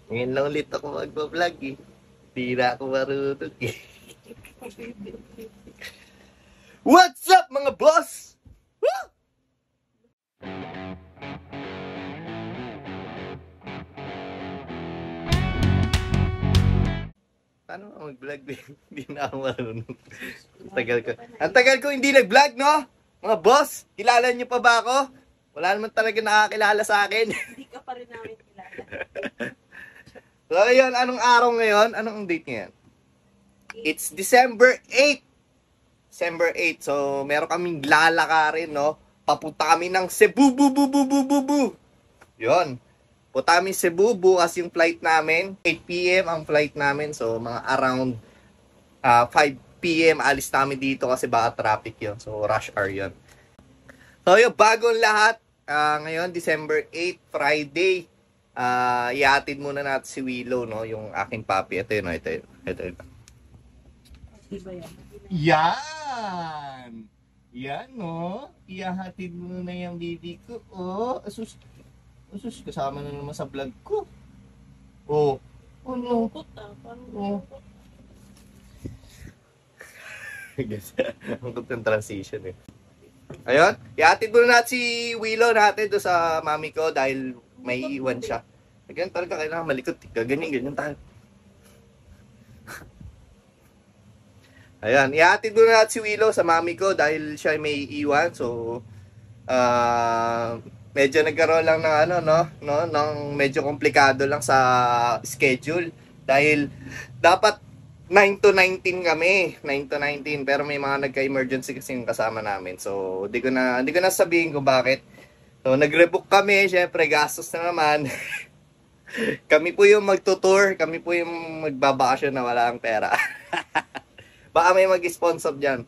Ngayon lang ulit ako magbablog eh. Di na ako marunong eh. What's up mga boss? Woo! Paano ako mag-vlog din? Hindi na ako marunong. Ang tagal ko hindi nag-vlog, no? Mga boss, kilala niyo pa ba ako? Wala naman talaga nakakilala sa akin. Hindi ka pa rin namin kilala. So, ayun, anong araw ngayon? Anong date ngayon? It's December 8. December 8. So, meron kaming lalakarin, no? Papunta kami ng Cebu, Yun. Punta kami Cebu, bukas yung flight namin. 8 PM ang flight namin. So, mga around 5 PM alis namin dito kasi baka traffic yun. So, rush hour yun. So, yung bagong lahat. Ngayon, December 8, Friday. Iatid muna natin si Willow, no? Yung aking papi. Ito yun, ito. Diba yan? Yan! Yan, no? Ihahatid muna yung baby ko. Oh, asus, kasama na naman sa vlog ko. Oh, no? Lungkot parang Oh. lungkot. Ang good yung transition eh. Ayun, ihatid muna natin si Willow natin doon sa mami ko dahil may iwan siya. Ganyan talaga, kailangan malikot. Ganyan tayo. Ayan, ihatid muna natin si Willow sa mami ko dahil siya may iwan. So, medyo nagkaroon lang ng ng medyo komplikado lang sa schedule. Dahil dapat 9 to 19 kami. 9 to 19. Pero may mga nagka-emergency kasi yung kasama namin. So, di ko na sabihin kung bakit. So, nag-rebook kami. Syempre, gastos na naman. Kami po yung magtutour. Kami po yung magbabakasyon na wala ang pera. Baka may mag-sponsor dyan.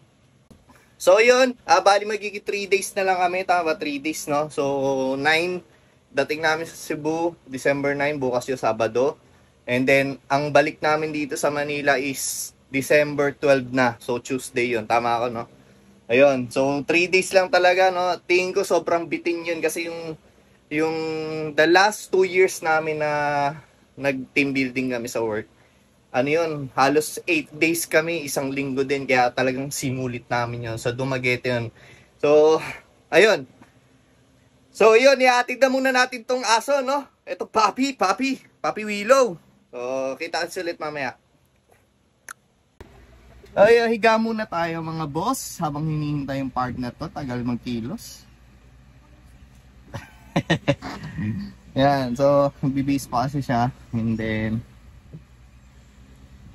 So, yun. Bali magiging 3 days na lang kami. Tama ba? 3 days, no? So, 9. Dating namin sa Cebu. December 9. Bukas yung Sabado. And then, ang balik namin dito sa Manila is December 12 na. So, Tuesday yun. Tama ako, no? Ayun. So, 3 days lang talaga, no? Tingin ko sobrang bitin yun kasi yung the last 2 years namin na nag-team building kami sa work. Ano yun? Halos 8 days kami. Isang linggo din. Kaya talagang simulit namin yun. Sa Dumaguete yun. So, ayun. So, yun. Ihatid na muna natin tong aso, no? Ito, Papi Willow. So, kita ulit mamaya. Ay, higa muna tayo mga boss habang hinihintay yung partner to. Tagal magkilos. Yan, so, bibis pa kasi siya. And then,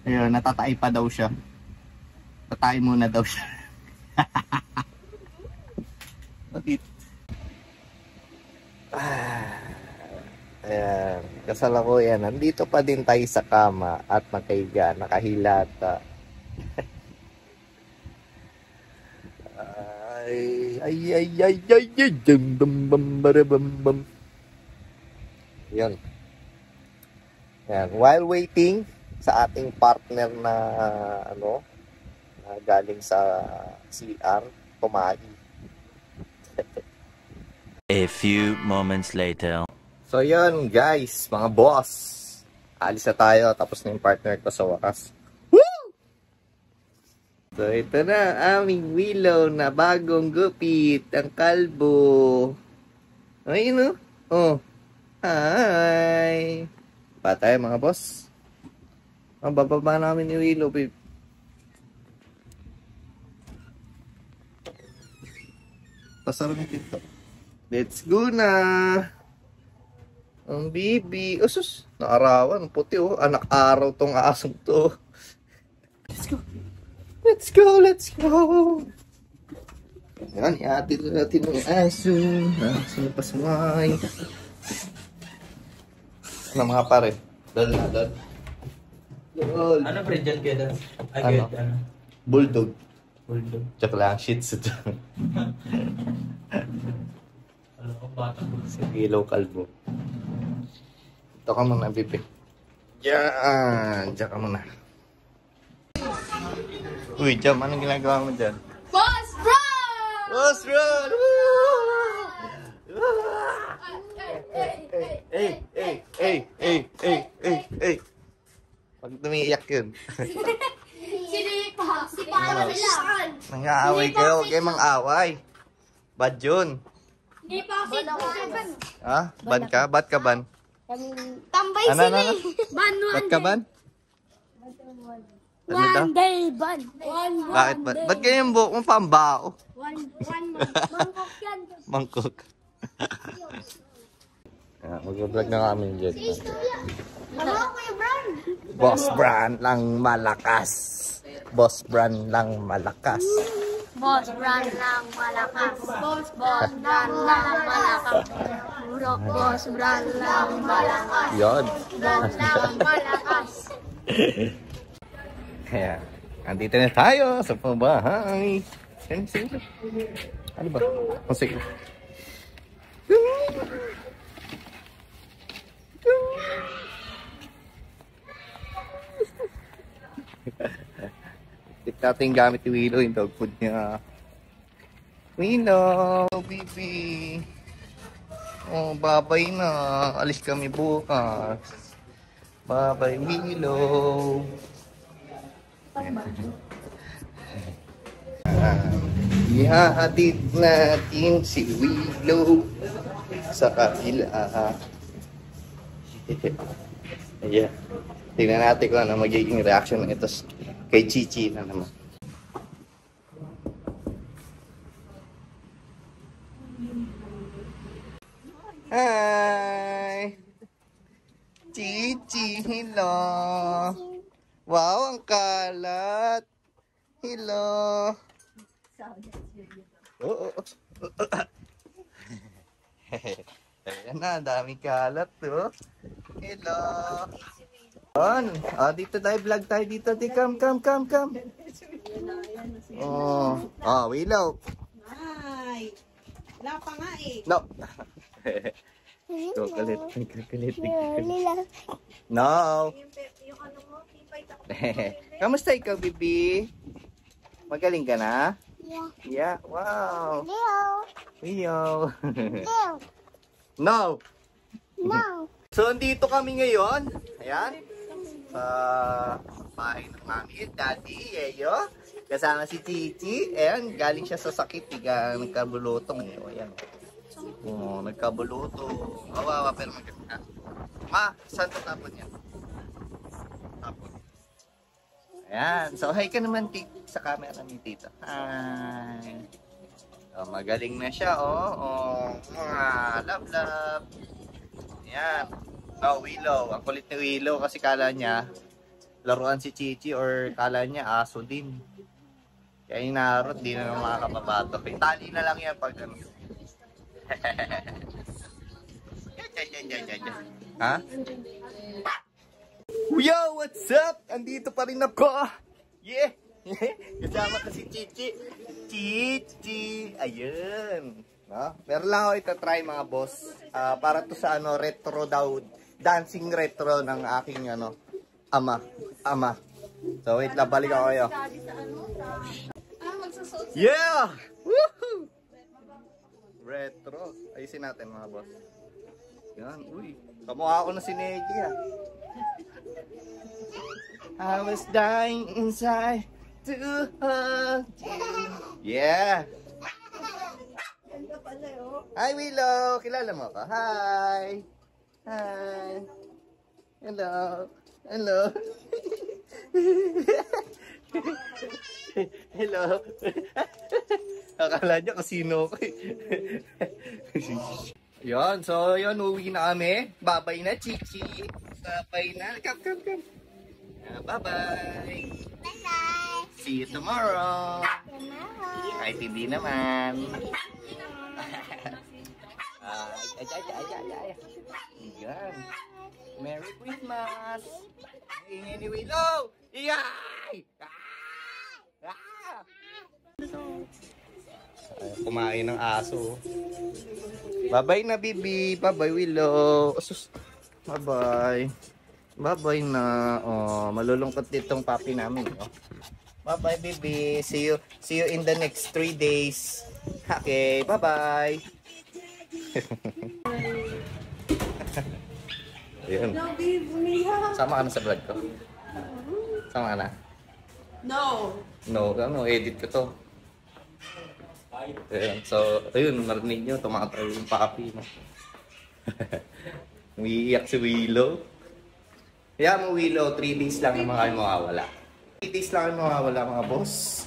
ayun, natatay pa daw siya. Tatay muna daw siya. Bakit? Ayan, kasal ako yan. Nandito pa din tayo sa kama at nakahiga, nakahilata. ay, yun. Yan, while waiting sa ating partner na galing sa CR, kumain. A few moments later. So yun guys, mga boss. Alis na tayo, tapos na yung partner ko sa wakas. Woo! So ito na, aming Willow na bagong gupit, ang kalbo. Ayun oh. Hi! Pa tayo mga boss. Ang bababa namin ni Willow, babe. Pasarap yung pinto. Let's go na! Ang baby. Oh, sus. Naarawan. Puti, oh. Anak araw tong asong to. Let's go. Yan, iatid natin ng aso. Aso pa sumay. Ano mga pare? Dol. Ano breed yan kayo doon? Ano? Bulldog. Bulldog. Tsaka lang, shih tzu. Ano ko bata? Si Willow Kalbo. Ito ka muna, Bibi. Diyan ka muna. Uy, Jam, anong ginagawa mo dyan? Boss Run! Boss Run! Hey! yun. Sinipa. Si Pala lang. Nang-aaway kayo, huwag kayong mang-away. Bad yun. Hindi pa si Ban. Ha? Ban ka? Ba't ka ban? Tambay Ano, sila ano? eh. Ban Ba't ka ban? Ano daw? One day ban. One Bakit ba? Ba't ganyan yung buhok mo pambao? One month. Mangkok yan. Mangkok. Mag-vlog na kami dyan. Ano Kuya Bran? Boss Brand lang malakas. Boss Brand lang malakas. Boss Bran lang malakas. Boss Bran lang malakas. Puro Boss Bran lang malakas. Yun. Bran lang malakas. Kaya, andito na tayo sa pabahay. Sige. Ano ba? Oh, sige. Tip natin yung gamit ni Willow, yung dog food niya. Willow, baby. Oh, babay na. Alis kami bukas. Babay, Willow. Ihahatid natin si Willow sa kabila. Ayan. Tingnan natin kung ano magiging reaction ng ito kay Chichi na naman. Hi! Chichi, hello! Wow, ang kalat! Hello! Oo. Ayan na, daming kalat to. Hello! On. Dito tayo, vlog tayo dito. Come. Oh, Willow. Ay, wala pa nga eh. No. Kalit. No. Yung ano mo, tipay ako. Kamusta ikaw, bibi? Magaling ka na? Yeah. Yeah. Wow. Leo. No. No. So, andito kami ngayon. Ayan. Sa bahay ng mami, daddy, Yeyo. Kasama si Chichi. Ayan, galing siya sa sakit. Nagkabulutong. Ayan. Oh, nagkabulutong. Kawawa, pero maganda. Ma, saan ito tapon yan? Tapon. Ayan. So, hi ka naman sa camera ni Tito. Hi. Oh, magaling na siya, oh. Love. Ayan. Oh, Willow. Ang kulit ni Willow kasi kala niya laruan si Chichi or kala niya aso din. Kaya yung narot, di na naman makakapabato. Tali na lang yan pag ano. Yan. Ha? Yo, what's up? Andito pa rin ako. Yeah. Kasama ko si Chichi. Ayun. No? Meron lang ako itatry mga boss. Para to sa ano, retro daw. Dancing retro ng aking ano, ama. So wait lang, balik ako kayo. Yeah! Woohoo! Retro. Ayusin natin mga boss. Yan, uy. Kamukha ako na si Neki ah. I was dying inside to hug you. Yeah! Hi Willow! Kilala mo ka? Hi! Hello! Hello! Akala niya kasino ko eh. Yun, so yun, uwi na kami. Babay na, Chichi. Babay na. Come. Bye-bye. Bye-bye. See you tomorrow. Kahit hindi naman. Ayan. Merry Christmas. Anyway, no! Iyay! Kumain ng aso. Bye-bye na, Bibi. Bye-bye, Willow. Bye-bye. Bye-bye na. Oh, malulungkot ditong papi namin. Oh. Bye-bye, Bibi. See you in the next 3 days. Okay, bye-bye. Ayun. Sama ka na sa vlog ko. Sama ka na? No. No, ano, edit ko to. Ayan, so, ayun, marinig nyo, tumatayo yung papi, no? Umiiyak si Willow. Kaya mo, Willow, 3 days lang naman kayo mawawala. 3 days lang kayo mawawala, mga boss.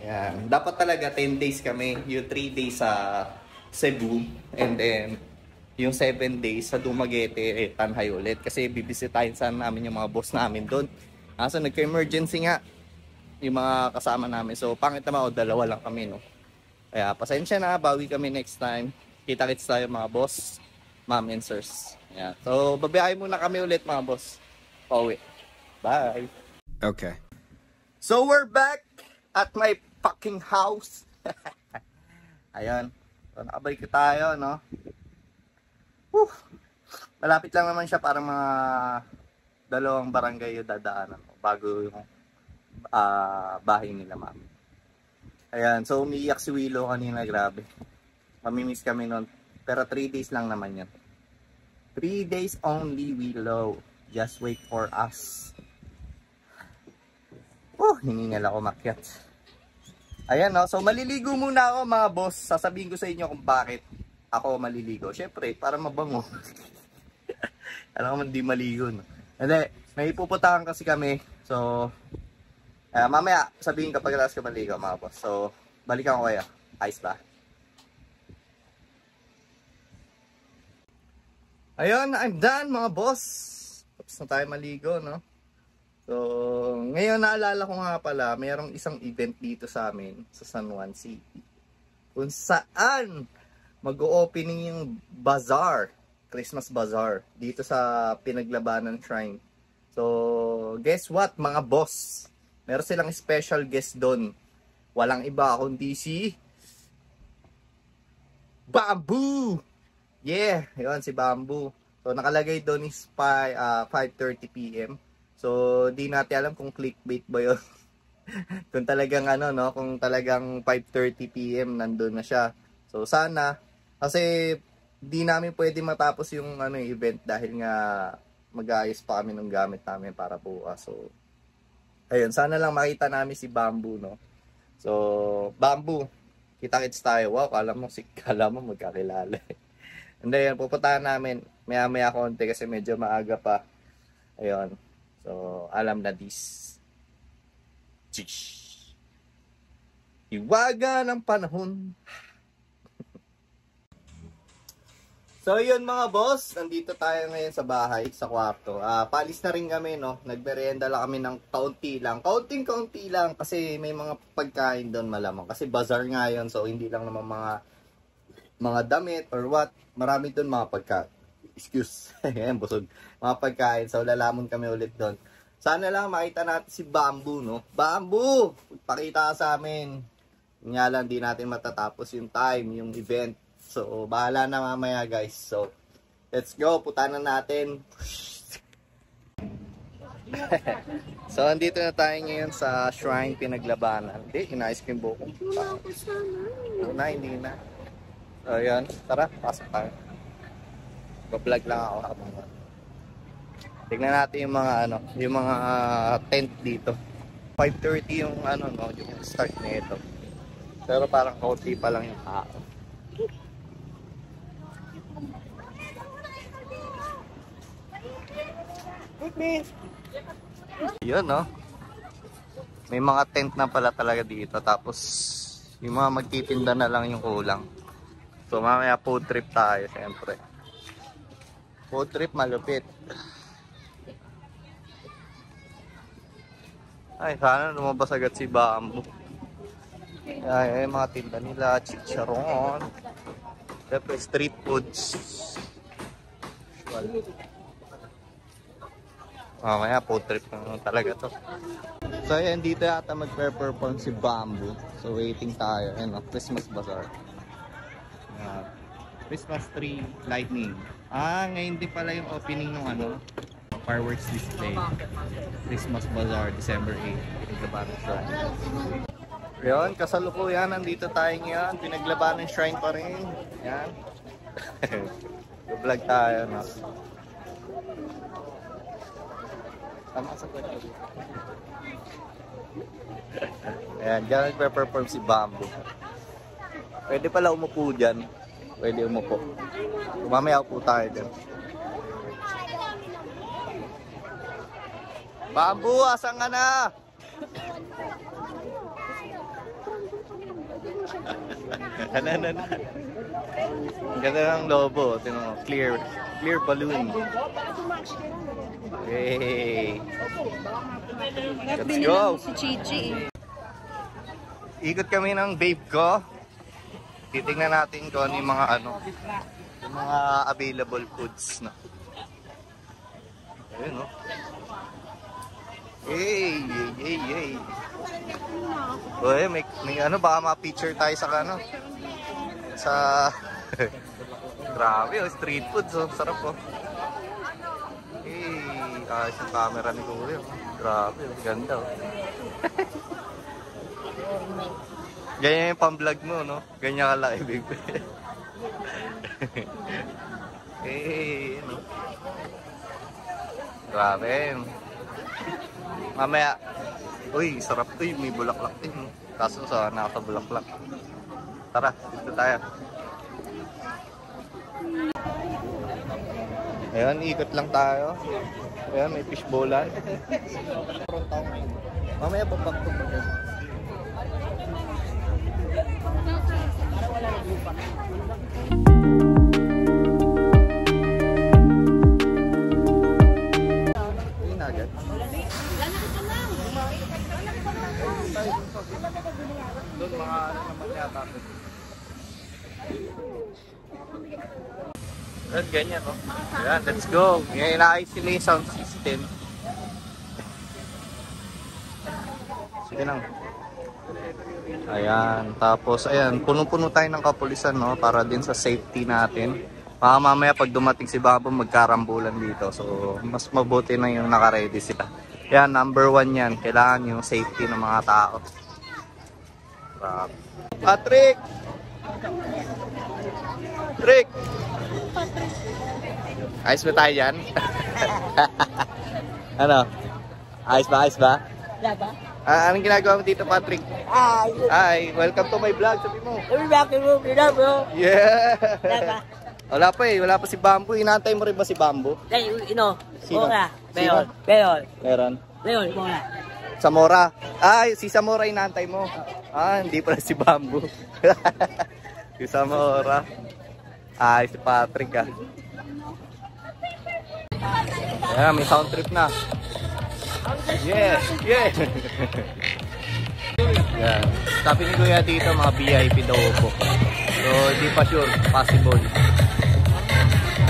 Ayan, dapat talaga 10 days kami. Yung 3 days sa Cebu, and then yung 7 days sa Dumaguete, Tanhay ulit. Kasi bibisitahin sana namin yung mga boss namin doon. Kaso nagka-emergency nga yung mga kasama namin. So, pangit naman o, 2 lang kami, no? Kaya, pasensya na, bawi kami next time. Kita-kits tayo mga boss, ma'am and sirs. Yeah. So, babiyahin muna kami ulit mga boss. Pauwi. Bye! Okay. So, we're back at my fucking house. Ayun. So, nakabalik tayo, no? Whew. Malapit lang naman siya, parang mga 2 barangay yung dadaanan bago yung bahay nila, ma'am. Ayan, so umiiyak si Willow kanina, grabe. Mamimiss kami nun. Pero 3 days lang naman yan. 3 days only, Willow. Just wait for us. Hiningal ako makyat. Ayan, no? So maliligo muna ako, mga boss. Sasabihin ko sa inyo kung bakit ako maliligo. Syempre, para mabango. Alam ko man di maligo, no? Hindi, may pupuntahan kasi kami. So, mamaya sabihin kapag alas ka maligo, mga boss. So, balikan ko kaya. Ayos ba? Ayun, I'm done, mga boss. Tapos na tayo maligo, no? So, ngayon naalala ko nga pala, mayroong isang event dito sa amin, sa San Juan City. Kung saan mag-o-opening yung bazaar. Christmas bazaar dito sa Pinaglabanan Shrine. So, guess what, mga boss? Meron silang special guest doon. Walang iba kundi si Bamboo. Yeah, yun si Bamboo. So, nakalagay doon is 5:30 PM. So, di natin alam kung clickbait ba yun. Kung talagang ano, no, kung talagang 5:30 PM nandun na siya. So, sana kasi di namin pwede matapos yung ano event dahil nga mag-aayos pa kami ng gamit namin para bukas. So, ayun, sana lang makita namin si Bamboo, no? So, Bamboo, kita-kits tayo. Wow, kala mo magkakilala. Hindi, yan, pupuntahan namin maya-maya konti kasi medyo maaga pa. Ayun. So, alam na this. Hiwaga ng panahon. So yun mga boss, nandito tayo ngayon sa bahay, sa kwarto. Palis na rin kami, no? Nagmerienda lang kami ng kaunti lang. Kaunting-kaunti lang kasi may mga pagkain doon malamang. Kasi bazaar nga yun, so hindi lang naman mga damit or what. Marami doon mga pagkain. Excuse, ayan, busog. Mga pagkain, so lalamon kami ulit doon. Sana lang makita natin si Bamboo, no? Bamboo! Pakita ka sa amin. Nga lang, di natin matatapos yung time, yung event. So, bahala na mamaya, guys. So, let's go. Putanan natin. So, andito na tayo ngayon sa Shrine Pinaglabanan. Hindi, ina-ice cream buko. Hindi na. So, yun. Tara, pasok tayo. Go-vlog lang ako habang tignan natin yung mga yung mga tent dito. 5:30 yung no, yung start nito. Pero parang kaunti pa lang yung tao. Yun, no? May mga tent na pala talaga dito. Tapos yung mga magtitinda na lang yung kulang. So mamaya food trip tayo, syempre. Food trip malupit. Ay, sana lumabas agad si Bamboo. Ay, mga tinda nila, chicharon. Siyempre, street foods. Mamaya, food trip na talaga to. So, ayan, dito yata mag-perform si Bamboo. So, waiting tayo. Ayan, Christmas Bazaar. Christmas tree lightning. Ngayon din pala yung opening ng fireworks display. Christmas Bazaar, December 8. Pinaglabanan Shrine. Yun, kasalukuyan. Nandito tayo ngayon. Pinaglabanan Shrine pa rin. Yan. Vlog tayo, no? Tama sa kwento dito. Ayan, dyan nagpe-perform si Bamboo. Pwede pala umupo dyan. Pwede umupo. Mamaya upo tayo dyan. Bamboo, asan ka na? Ano. Ang ganda ng lobo. Tingnan mo, clear balloon. Hey. Let's go. Si Chichi. Ikot kami ng babe ko. Titingnan natin kung ano yung mga yung mga available foods na. Ayun, no? Hey. Oy, may ano, baka ma-picture tayo sa sa grabe, oh, street foods, oh. Sarap, oh. Hey, ayos yung camera ni Kuya. Grabe, oh. Ganda, oh. Ganyan yung pang-vlog mo, no? Ganyan kalaki, baby. Hey, no? Grabe. Mamaya, uy, sarap to, may bulaklak din, no? Kaso sa nakaka-bulaklak. Tara, dito tayo. Ayan, ikot lang tayo. Ayan, may fishbowlan. Mamaya babak to. Hindi na agad. Doon mga naman yata. Ganyan, no? Ayan, let's go. Ngayon inaayos sila yung sound system. Sige lang. Ayan, tapos ayan, punong-puno tayo ng kapulisan, no? Para din sa safety natin. Mamaya pag dumating si Babo, magkarambulan dito. So, mas mabuti na yung naka-ready sila. Yan, number 1 yan. Kailangan yung safety ng mga tao. Patrick! Patrick! Ayos ba tayo dyan? Ano? Ayos ba? Laba? Anong ginagawa mo dito, Patrick? Hi, welcome to my vlog. Sabi mo. Bro. Yeah! Laba? Wala pa si Bamboo. Inaantay mo rin ba si Bamboo? Sino? Meron. Samora. Si Samora inaantay mo. Hindi pala si Bamboo. Si Samora. Si Patrick, Ayan, may sound trip na. Yeah. Yan. Sabi ni Kuya dito, mga VIP daw po. So, hindi pa sure. Possible.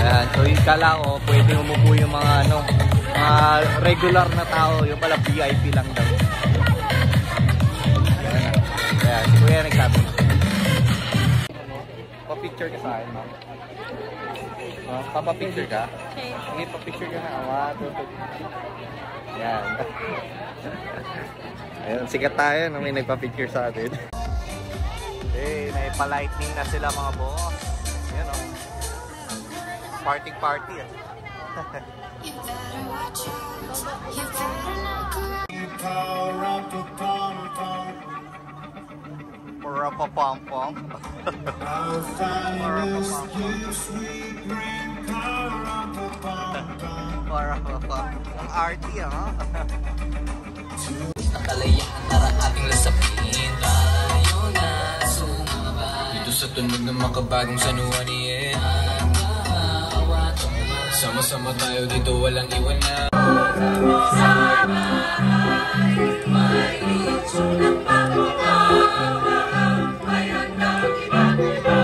Ayan. So, kala ko, pwede umupo yung mga mga regular na tao. Yung pala VIP lang daw. Ayan. Si Kuya nagsabi. Pa-picture ka sa akin, ma'am. Papapicture ka? Okay. Sige, papicture ka na. Yan. Ayun, sikat tayo na may nagpa-picture sa atin. Hey, naipa-lightning na sila mga boss. Ayan, oh. Party. Pom-pom. Ang arty, Ang kalayaan para ating lasapin. Tayo na sumabay dito sa tunog ng makabagong sanwaniye. Sama-sama tayo dito, walang iwan na. May litso ng pagkuhan. May handang iba-iba.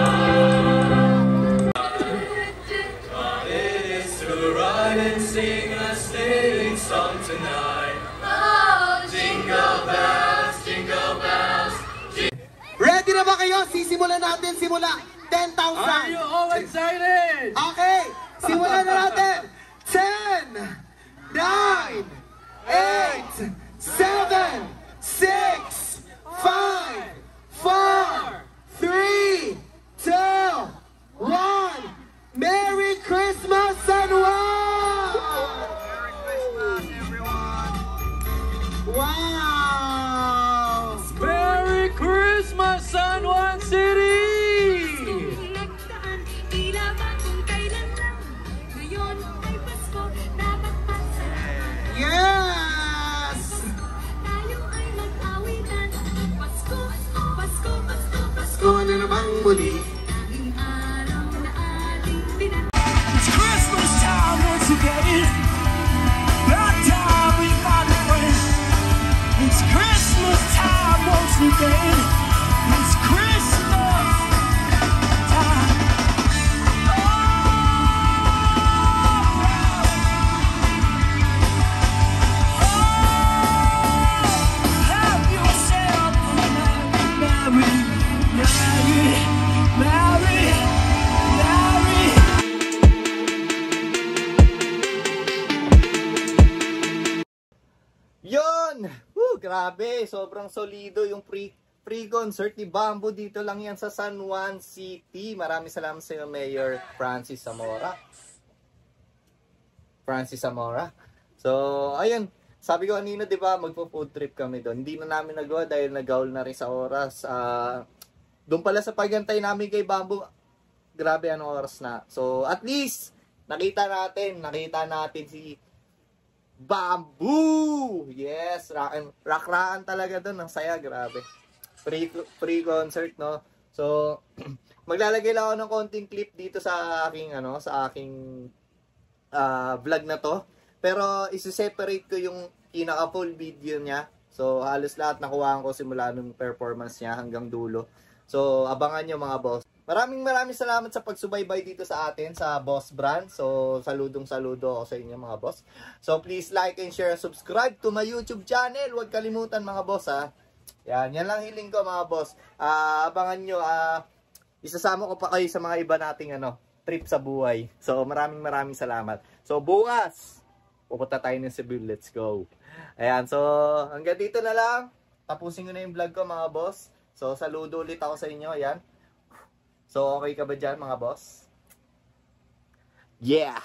It is to ride and sing a sailing song tonight. Jingle bells. Ready na ba kayo? Sisimulan natin simula 10,000. Are you all excited? Okay, simulan na natin. 10, 9, 8, 7, 6, 5, 4, 3, 2, 1. Merry Christmas, San Juan! Merry Christmas, everyone! Pasko na namang muli. It's Christmas time once again. That time we finally win. It's Christmas time once again. It's Christmas time. Have yourself a merry, merry, merry, merry. Yon! Woo, grabe, sobrang solido yung pre-concert ni Bamboo. Dito lang yan sa San Juan City. Maraming salamat sa iyo, Mayor Francis Zamora. So, ayun. Sabi ko kanina, di ba, magpo-food trip kami doon. Hindi na namin nagawa dahil nagaul na rin sa oras. Doon pala sa pagantay namin kay Bamboo, grabe anong oras na. So, at least, nakita natin si Bamboo! Yes, rock-rockan talaga doon. Ang saya, grabe. Free concert, no? So, maglalagay lang ako ng konting clip dito sa aking vlog na to. Pero isi-separate ko yung pinaka-full video niya. So, halos lahat nakuhaan ko simula nung performance niya hanggang dulo. So, abangan nyo mga boss. Maraming salamat sa pagsubaybay dito sa atin sa Boss Brand. So, saludo ako sa inyo mga boss. So, please like and share and subscribe to my YouTube channel. Huwag kalimutan mga boss ha. Yan lang hiling ko mga boss. Abangan nyo, isasama ko pa kayo sa mga iba nating trip sa buhay. So, maraming salamat. So, bukas, pupunta tayo ng Cebu. Let's go. Ayan, so, hanggang dito na lang. Tapusin ko na yung vlog ko mga boss. So, saludo ulit ako sa inyo. Ayan. So, okay ka ba dyan mga boss? Yeah!